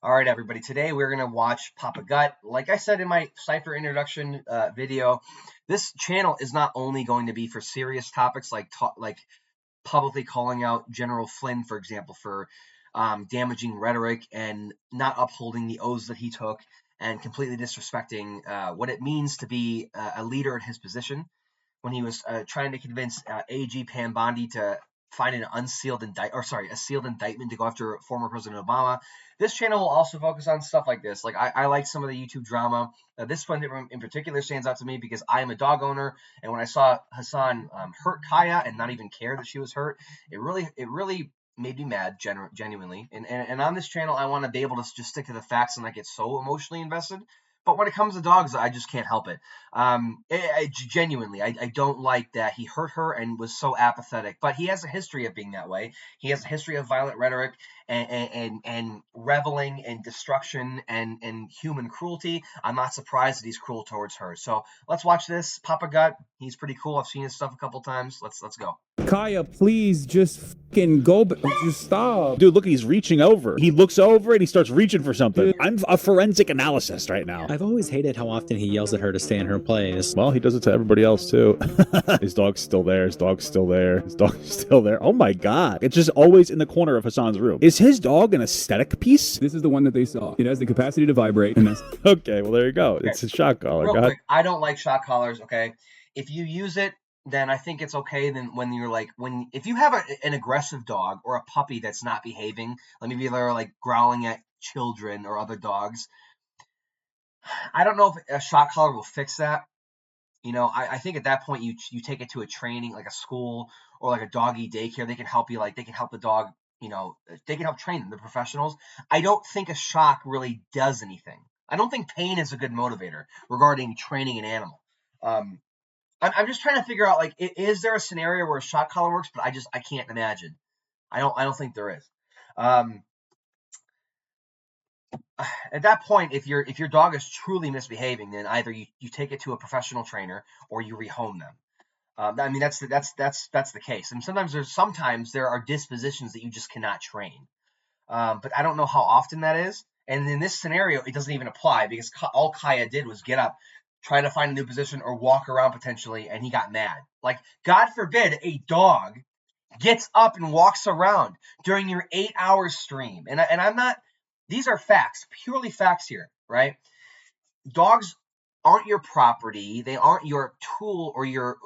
All right, everybody. Today we're going to watch Papa Gut. Like I said in my Cypher introduction video, this channel is not only going to be for serious topics like publicly calling out General Flynn, for example, for damaging rhetoric and not upholding the oaths that he took and completely disrespecting what it means to be a leader in his position when he was trying to convince AG Pam Bondi to find an a sealed indictment to go after former President Obama. This channel will also focus on stuff like this. Like I like some of the YouTube drama. This one in particular stands out to me because I am a dog owner, and when I saw Hasan hurt Kaya and not even care that she was hurt, it really made me mad, genuinely. And on this channel, I want to be able to just stick to the facts and not get so emotionally invested. But when it comes to dogs, I just can't help it. Genuinely, I don't like that he hurt her and was so apathetic. But he has a history of being that way. He has a history of violent rhetoric and reveling in destruction and human cruelty. I'm not surprised that he's cruel towards her. So let's watch this. Papa Gut, he's pretty cool. I've seen his stuff a couple times. Let's go. Kaya, please just fucking go. Just stop. Dude, look, he's reaching over. He looks over and he starts reaching for something. I'm a forensic analyst right now. I've always hated how often he yells at her to stay in her place. Well, he does it to everybody else too. His dog's still there. His dog's still there. His dog's still there. Oh my God. It's just always in the corner of Hasan's room. Is his dog an aesthetic piece? This is the one that they saw. It has the capacity to vibrate, and that's Okay, well, there you go. It's a shock collar. Real quick, I don't like shock collars, okay? If you use it, then I think it's okay. Then when you're like, if you have an aggressive dog or a puppy that's not behaving, like maybe they're like growling at children or other dogs, I don't know if a shock collar will fix that. I think at that point you take it to a training, like a school or like a doggy daycare. They can help you, like they can help the dog, they can help train them, the professionals. I don't think a shock really does anything. I don't think pain is a good motivator regarding training an animal. I'm just trying to figure out, like, is there a scenario where a shock collar works? But I can't imagine. I don't think there is. At that point, if your dog is truly misbehaving, then either you take it to a professional trainer or you rehome them. I mean, that's the case. And sometimes there are dispositions that you just cannot train. But I don't know how often that is. And in this scenario, it doesn't even apply because all Kaya did was get up, try to find a new position, or walk around potentially, and he got mad. Like, God forbid a dog gets up and walks around during your 8-hour stream. And I'm not. These are facts, purely facts here, right? Dogs aren't your property. They aren't your tool or your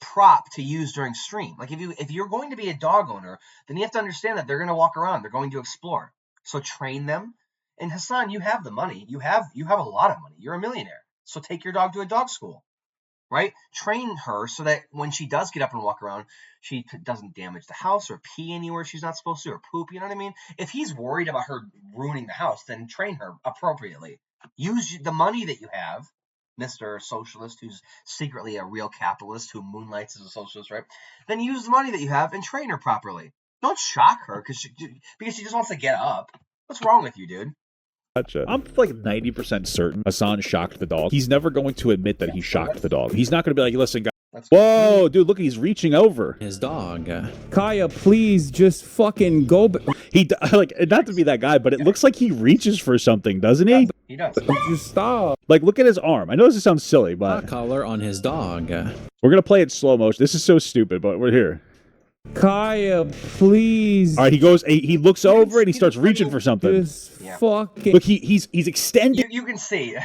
prop to use during stream. Like if you're going to be a dog owner, then you have to understand that they're going to walk around. They're going to explore. So train them. And Hasan, you have the money. You have a lot of money. You're a millionaire. So take your dog to a dog school, right? Train her so that when she does get up and walk around, she doesn't damage the house or pee anywhere she's not supposed to or poop. You know what I mean? If he's worried about her ruining the house, then train her appropriately. Use the money that you have, Mr. Socialist, who's secretly a real capitalist who moonlights as a socialist, right? Then use the money that you have and train her properly. Don't shock her because she just wants to get up. What's wrong with you, dude? Gotcha. I'm like 90% certain Hasan shocked the dog. He's never going to admit that he shocked the dog. He's not going to be like, listen, guys. Whoa, dude, look, he's reaching over. His dog. Kaya, please just fucking go. He, like, not to be that guy, but it looks like he reaches for something, doesn't he? He does. Just stop. Like, look at his arm. I know this sounds silly, but Shock collar on his dog. we're going to play it slow motion. This is so stupid, but we're here. Kaya, please. All right, he looks over and he starts reaching for something. Just fucking. Look, he's extending. You can see.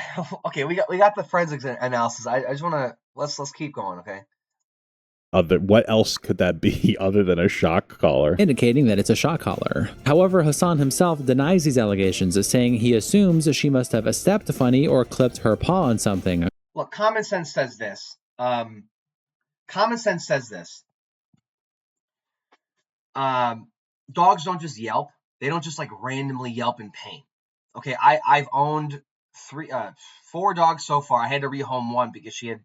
Okay, we got the forensics analysis. I just want to let's keep going, okay? What else could that be other than a shock collar? Indicating that it's a shock collar. However, Hasan himself denies these allegations, as saying he assumes she must have stepped funny or clipped her paw on something. Look, common sense says this. Dogs don't just yelp. They don't just like randomly yelp in pain. Okay, I've owned 4 dogs so far. I had to rehome one because she had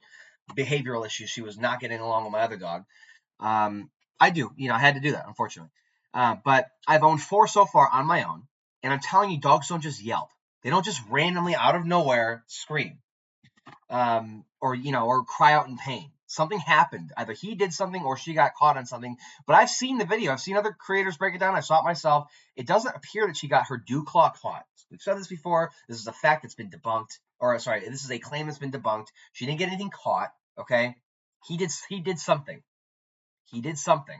behavioral issues. She was not getting along with my other dog. I had to do that, unfortunately. But I've owned 4 so far on my own, and I'm telling you, dogs don't just yelp. They don't just randomly out of nowhere scream, or cry out in pain. Something happened. Either he did something or she got caught on something. But I've seen the video. I've seen other creators break it down. I saw it myself. It doesn't appear that she got her dew claw caught. We've said this before. This is a fact that's been debunked. Or sorry, this is a claim that's been debunked. She didn't get anything caught. Okay, he did something. He did something.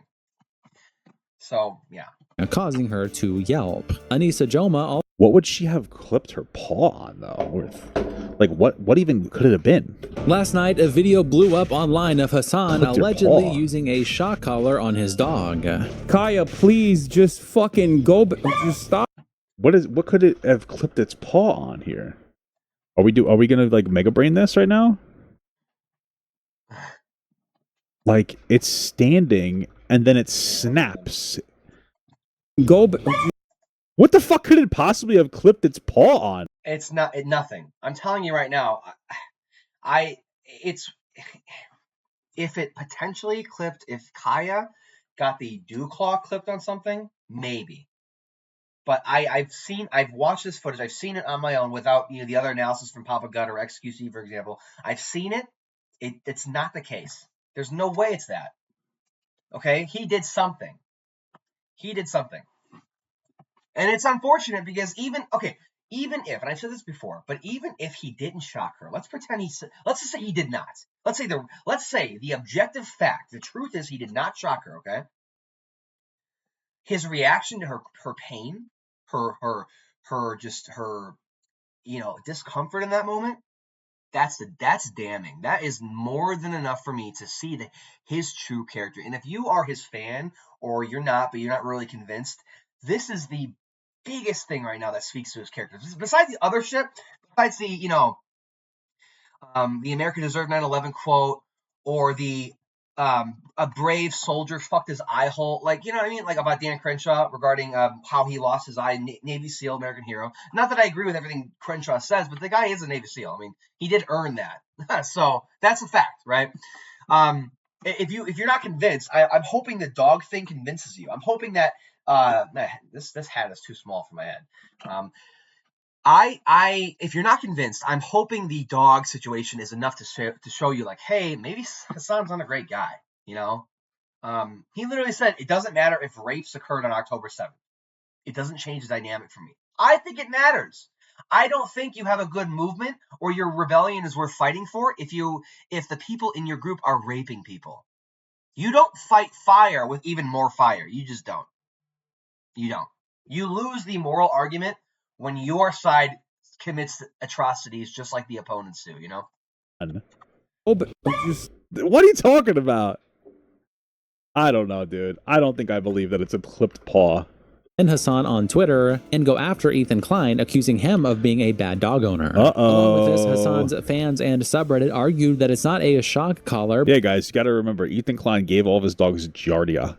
So yeah. causing her to yelp. Anissa Joma What would she have clipped her paw on though? Like what even could it have been? Last night, a video blew up online of Hasan Clipped her allegedly paw. using a shock collar on his dog. Kaya, please just fucking go. Just stop. What could it have clipped its paw on here? Are we gonna like mega brain this right now? Like it's standing and then it snaps. Go. What the fuck could it possibly have clipped its paw on? It's nothing. I'm telling you right now. It's if it potentially clipped, if Kaya got the dew claw clipped on something, maybe. But I've watched this footage. I've seen it on my own without the other analysis from Papa Gut or XQC, for example. I've seen it. It's not the case. There's no way it's that. Okay, he did something. He did something, and it's unfortunate because even if, and I've said this before, but even if he didn't shock her, let's just say he did not. Let's say the objective fact, the truth is he did not shock her. Okay, his reaction to her pain, her discomfort in that moment, that's damning. That is more than enough for me to see his true character. And if you are his fan, or you're not, but you're not really convinced, this is the biggest thing right now that speaks to his character. Besides the other shit, besides the America deserved 9/11 quote, or the a brave soldier fucked his eye hole, like, you know what I mean, like about Dan Crenshaw regarding how he lost his eye, Navy SEAL, American hero. Not that I agree with everything Crenshaw says, but the guy is a Navy SEAL. I mean, he did earn that. So that's a fact, right? If you're not convinced, I'm hoping the dog thing convinces you. I'm hoping that this hat is too small for my head. If you're not convinced, I'm hoping the dog situation is enough to show you, like, hey, maybe Hasan's not a great guy. He literally said it doesn't matter if rapes occurred on October 7th. It doesn't change the dynamic for me. I think it matters. I don't think you have a good movement or your rebellion is worth fighting for if the people in your group are raping people. You don't fight fire with even more fire. You just don't. You don't. You lose the moral argument when your side commits atrocities just like the opponents do, Just What are you talking about? I don't know, dude. I don't think I believe that it's a clipped paw. And Hasan on Twitter and go after Ethan Klein, accusing him of being a bad dog owner. Along with this, Hasan's fans and subreddit argued that it's not a shock collar. Yeah, guys, you got to remember, Ethan Klein gave all of his dogs Giardia.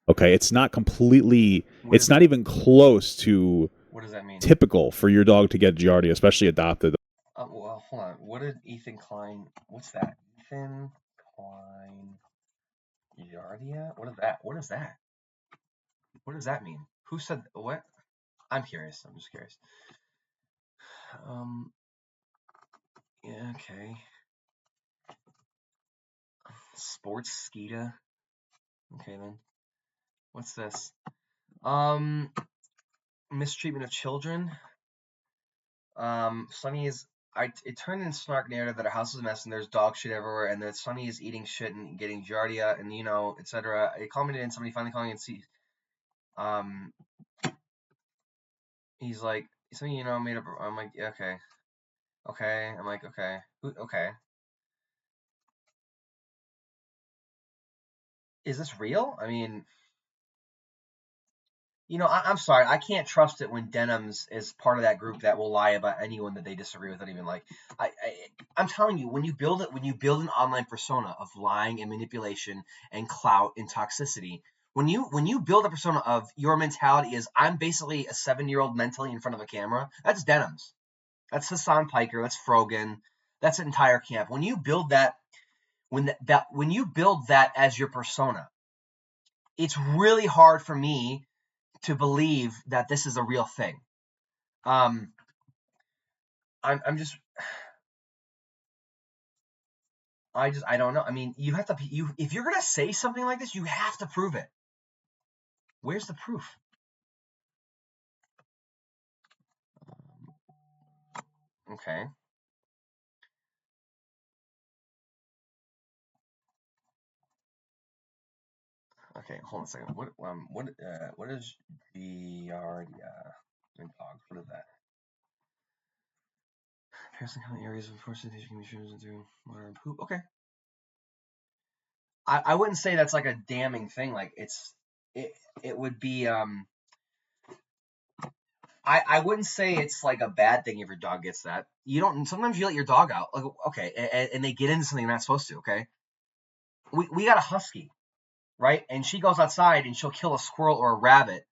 Okay, it's not completely, it's not even close to what does that mean? Typical for your dog to get Giardia, especially adopted. Well, hold on. What did Ethan Klein, what's that? Ethan Klein Giardia? What is that? What is that? What does that mean? Who said what? I'm curious. I'm just curious. Yeah, okay. Sports Skeeta. Okay then. What's this? Mistreatment of children. Sunny is it turned into snark narrative that our house is a mess and there's dog shit everywhere and that Sunny is eating shit and getting Giardia and etc. It culminated in somebody finally calling and he's like, something made up. I'm like, yeah, okay. I'm like, okay, okay. Is this real? I mean, I'm sorry, I can't trust it when Denims is part of that group that will lie about anyone that they disagree with. That even like, I'm telling you, when you build an online persona of lying and manipulation and clout and toxicity, when you build a persona of your mentality is I'm basically a 7-year-old mentally in front of a camera, that's Denims, that's Hasan Piker, that's Frogan, that's an entire camp. When you build that, when you build that as your persona, it's really hard for me to believe that this is a real thing. I'm just I don't know. I mean, you have to, if you're going to say something like this, you have to prove it. Where's the proof? Okay. Okay, hold on a second. What is Giardia in dogs? What is that? Piercing common areas of precipitation can be chosen through water and poop. Okay. I wouldn't say that's like a damning thing. Like it would be I wouldn't say it's like a bad thing if your dog gets that. You don't. Sometimes you let your dog out, like, okay, and they get into something they're not supposed to. Okay, we got a husky, right? And she goes outside and she'll kill a squirrel or a rabbit,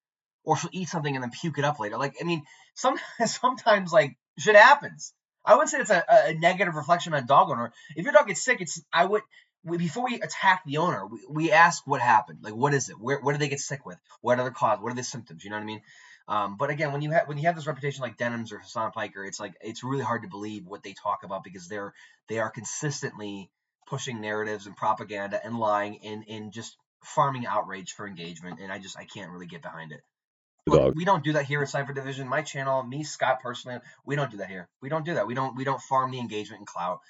or she'll eat something and then puke it up later. Like, I mean, sometimes like shit happens. I wouldn't say it's a negative reflection on a dog owner. If your dog gets sick, before we attack the owner, we ask what happened. Like, what is it? What did they get sick with? What are the cause? What are the symptoms? You know what I mean? But again, when you have this reputation like Denham's or Hasan Piker, it's really hard to believe what they talk about because they are consistently pushing narratives and propaganda and lying and just farming outrage for engagement, and I can't really get behind it. Look, we don't do that here at Cypher Division. My channel, me, Scott, personally, we don't do that here. We don't do that. We don't farm the engagement and clout.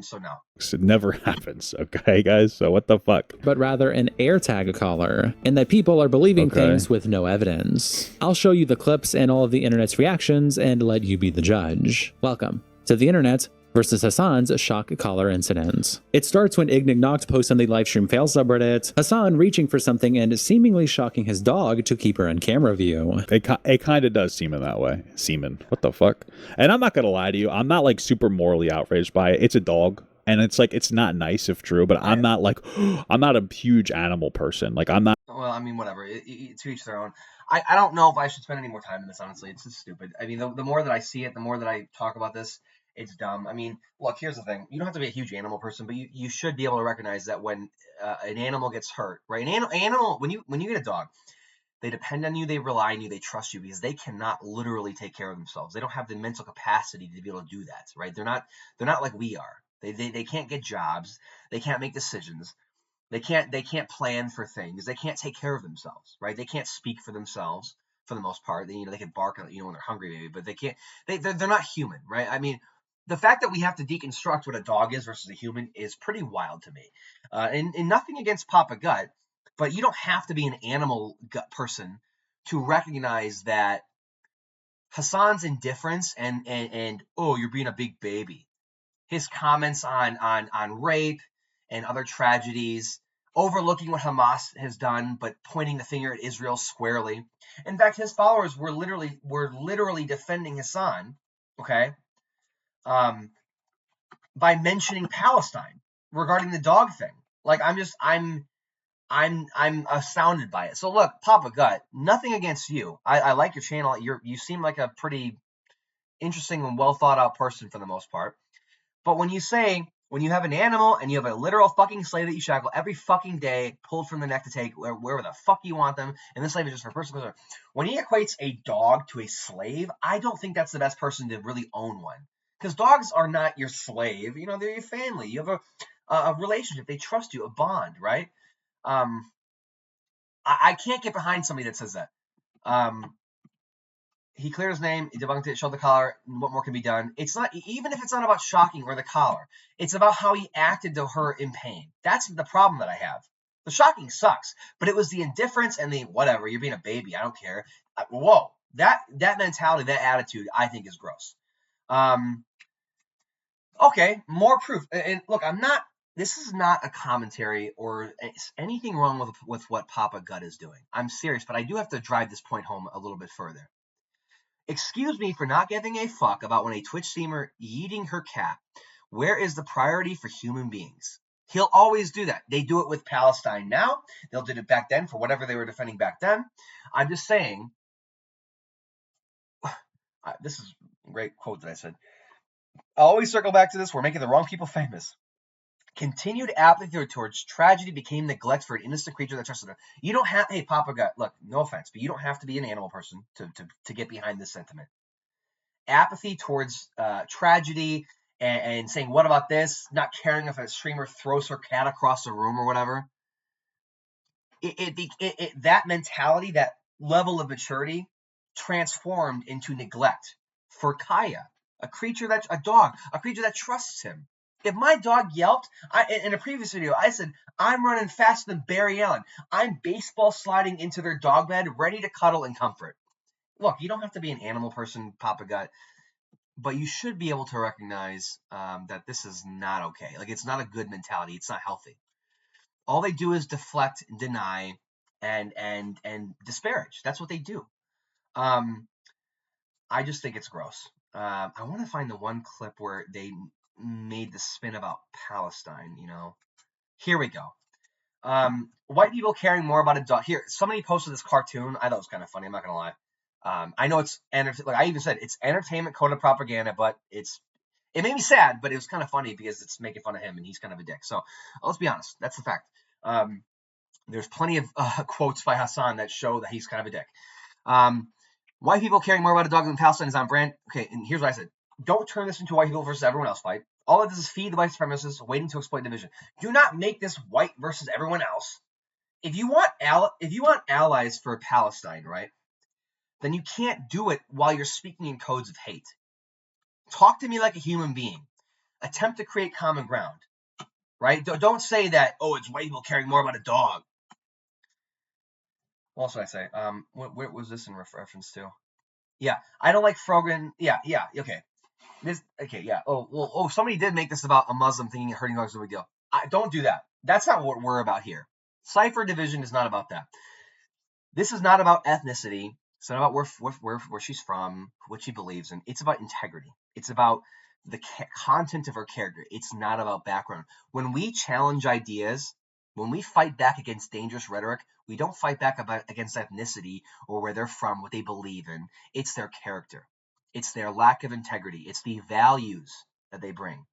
So no. It never happens, okay, guys? So what the fuck? But rather an AirTag collar, and that people are believing things with no evidence. I'll show you the clips and all of the internet's reactions and let you be the judge. Welcome to the internet versus Hasan's shock collar incident. It starts when Ignignoct posts on the livestream fail subreddit, Hasan reaching for something and seemingly shocking his dog to keep her in camera view. It kind of does seem in that way. Semen. What the fuck? And I'm not gonna lie to you, I'm not like super morally outraged by it. It's a dog. And it's like, it's not nice if true, but I'm not like, I'm not a huge animal person. Like, I'm not. Well, I mean, whatever. To each their own. I don't know if I should spend any more time in this, honestly. It's just stupid. I mean, the more that I see it, the more that I talk about this, it's dumb. I mean, look, here's the thing. You don't have to be a huge animal person, but you should be able to recognize that when an animal gets hurt, right? An animal, when you get a dog, they depend on you, they rely on you, they trust you because they cannot literally take care of themselves. They don't have the mental capacity to be able to do that, right? They're not like we are. They can't get jobs. They can't make decisions. They can't plan for things. They can't take care of themselves, right? They can't speak for themselves for the most part. They can bark, when they're hungry, maybe, but they can't. They're not human, right? I mean, the fact that we have to deconstruct what a dog is versus a human is pretty wild to me. And nothing against Papa Gut, but you don't have to be an animal gut person to recognize that Hasan's indifference and oh, you're being a big baby. His comments on rape and other tragedies, overlooking what Hamas has done, but pointing the finger at Israel squarely. In fact, his followers were literally defending Hasan, okay, by mentioning Palestine regarding the dog thing. Like I'm astounded by it. So look, Papa Gut, nothing against you. I like your channel. You seem like a pretty interesting and well thought out person for the most part. But when you have an animal and you have a literal fucking slave that you shackle every fucking day, pulled from the neck to take wherever the fuck you want them, and this slave is just for personal pleasure. When he equates a dog to a slave, I don't think that's the best person to really own one. Because dogs are not your slave. They're your family. You have a relationship. They trust you, a bond, right? I can't get behind somebody that says that. He cleared his name, he debunked it, showed the collar, what more can be done? It's not, even if it's not about shocking or the collar, it's about how he acted to her in pain. That's the problem that I have. The shocking sucks, but it was the indifference and the whatever, you're being a baby, I don't care. Whoa, that mentality, that attitude, I think is gross. Okay, more proof. And look, this is not a commentary or anything wrong with what Papa Gut is doing. I'm serious, but I do have to drive this point home a little bit further. Excuse me for not giving a fuck about when a Twitch streamer eating her cat. Where is the priority for human beings? He'll always do that. They do it with Palestine now. They'll do it back then for whatever they were defending back then. I'm just saying, this is a great quote that I said. I'll always circle back to this. We're making the wrong people famous. Continued apathy towards tragedy became neglect for an innocent creature that trusted her. You don't have, hey, Papa Gut, look, no offense, but you don't have to be an animal person to get behind this sentiment. Apathy towards tragedy and saying, what about this? Not caring if a streamer throws her cat across the room or whatever. That mentality, that level of maturity, transformed into neglect for Kaya, a creature that trusts him. If my dog yelped, in a previous video, I said, I'm running faster than Barry Allen. I'm baseball sliding into their dog bed, ready to cuddle and comfort. Look, you don't have to be an animal person, Papa Gut, but you should be able to recognize that this is not okay. Like, it's not a good mentality. It's not healthy. All they do is deflect, deny, and disparage. That's what they do. I just think it's gross. I want to find the one clip where they made the spin about Palestine. Here we go. White people caring more about a dog. Here, somebody posted this cartoon. I thought it was kind of funny. I'm not gonna lie. I know it's like I even said it's entertainment coded propaganda, but it made me sad, but it was kind of funny because it's making fun of him and he's kind of a dick. So let's be honest, that's the fact. There's plenty of quotes by Hasan that show that he's kind of a dick. White people caring more about a dog than Palestine is on brand. Okay, and here's what I said. Don't turn this into a white people versus everyone else fight. All it does is feed the white supremacists waiting to exploit division. Do not make this white versus everyone else. If you want allies for Palestine, right, then you can't do it while you're speaking in codes of hate. Talk to me like a human being. Attempt to create common ground, right? Don't say that, oh, it's white people caring more about a dog. What else did I say? What was this in reference to? Yeah, I don't like Frogan. Yeah, okay. Somebody did make this about a Muslim thinking hurting dogs is a big deal. Don't do that. That's not what we're about here. Cypher division is not about that. This is not about ethnicity. It's not about where she's from, what she believes in. It's about integrity. It's about the content of her character. It's not about background. When we challenge ideas, when we fight back against dangerous rhetoric, we don't fight back against ethnicity or where they're from, what they believe in. It's their character. It's their lack of integrity. It's the values that they bring.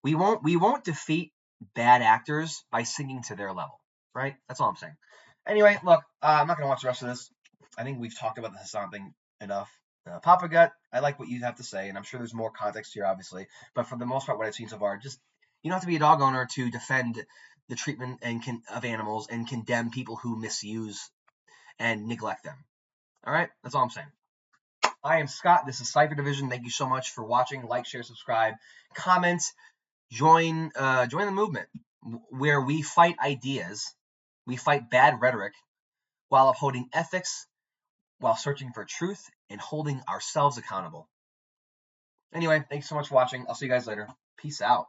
We won't defeat bad actors by singing to their level, right? That's all I'm saying. Anyway, look, I'm not going to watch the rest of this. I think we've talked about the Hasan thing enough. Papa Gut, I like what you have to say, and I'm sure there's more context here, obviously. But for the most part, what I've seen so far, just you don't have to be a dog owner to defend the treatment of animals and condemn people who misuse and neglect them. All right? That's all I'm saying. I am Scott. This is Cypher Division. Thank you so much for watching. Like, share, subscribe, comment, join the movement where we fight ideas, we fight bad rhetoric while upholding ethics, while searching for truth and holding ourselves accountable. Anyway, thanks so much for watching. I'll see you guys later. Peace out.